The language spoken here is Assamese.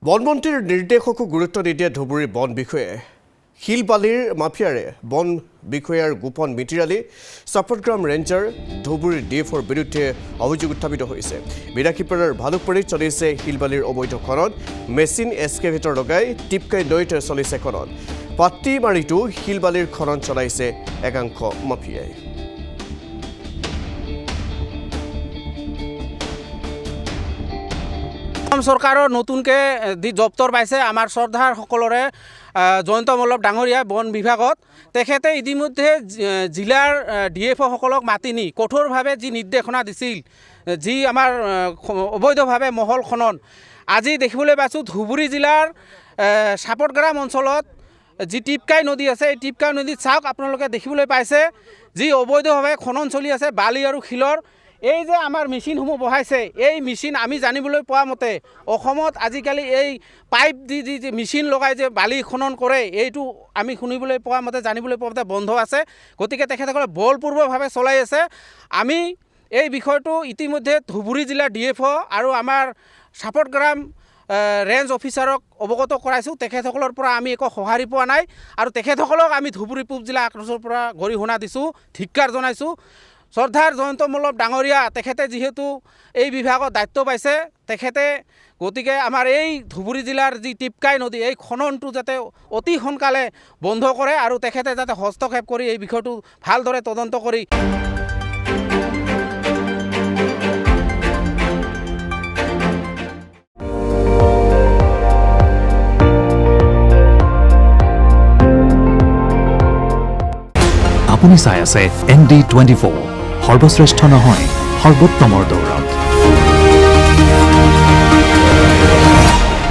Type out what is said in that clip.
বনমন্ত্ৰীৰ নিৰ্দেশকো গুৰুত্ব নিদিয়ে ধুবুৰীৰ বন বিষয়াই শিলবালিৰ মাফিয়াৰে বন বিষয়াৰ গোপন মিতিৰালি চাপটগ্ৰাম ৰেঞ্জাৰ ধুবুৰীৰ ডিএফৰ বিৰুদ্ধে অভিযোগ উত্থাপিত হৈছে। বিৰাখীপাৰাৰ ভালুকপুৰীত চলিছে শিলবালিৰ অবৈধ খনন, মেচিন এক্সকেভেটৰ লগাই টিপকাই নৈত চলিছে খনন। পাট্টিমাৰিতো শিলবালিৰ খনন চলাইছে একাংশ মাফিয়াই। চৰকাৰৰ নতুনকৈ যি জব্দৰ পাইছে আমাৰ শ্ৰদ্ধাৰ সকলৰে জয়ন্ত মল্লভ ডাঙৰীয়া বন বিভাগত তেখেতে ইতিমধ্যে জিলাৰ ডিএফঅসকলক মাতি নি কঠোৰভাৱে যি নিৰ্দেশনা দিছিল, যি আমাৰ অবৈধভাৱে মহল খনন, আজি দেখিবলৈ পাইছোঁ ধুবুৰী জিলাৰ চাপটগ্ৰাম অঞ্চলত যি টিপকাই নদী আছে, এই টিপকাই নদীত চাওক আপোনালোকে দেখিবলৈ পাইছে যি অবৈধভাৱে খনন চলি আছে বালি আৰু শিলৰ। এই যে আমাৰ মেচিনসমূহ বহাইছে, এই মেচিন আমি জানিবলৈ পোৱা মতে অসমত আজিকালি এই পাইপ যি মেচিন লগাই যে বালি খনন কৰে, এইটো আমি শুনিবলৈ পোৱা মতে জানিবলৈ পোৱা মতে বন্ধ আছে। গতিকে তেখেতসকলে বলপূৰ্বকভাৱে চলাই আছে। আমি এই বিষয়টো ইতিমধ্যে ধুবুৰী জিলাৰ ডিএফঅ আৰু আমাৰ চাপটগ্ৰাম ৰেঞ্জ অফিচাৰক অৱগত কৰাইছোঁ। তেখেতসকলৰ পৰা আমি একো সঁহাৰি পোৱা নাই আৰু তেখেতসকলক আমি ধুবুৰী পূব জিলা আক্ৰোশৰ পৰা গৰিহণা দিছোঁ, ধিক্কাৰ জনাইছোঁ। শ্ৰদ্ধাৰ জয়ন্ত মল্লভ ডাঙৰীয়া তেখেতে যিহেতু এই বিভাগত দায়িত্ব পাইছে, তেখেতে গতিকে আমাৰ এই ধুবুৰী জিলাৰ যি টিপকাই নদী এই খননটো যাতে অতি সোনকালে বন্ধ কৰে আৰু তেখেতে যাতে হস্তক্ষেপ কৰি এই বিষয়টো ভালদৰে তদন্ত কৰি আপুনি চাই আছে ND24 সৰ্বশ্ৰেষ্ঠ নহয় সৰ্বোত্তমৰ দৌৰা।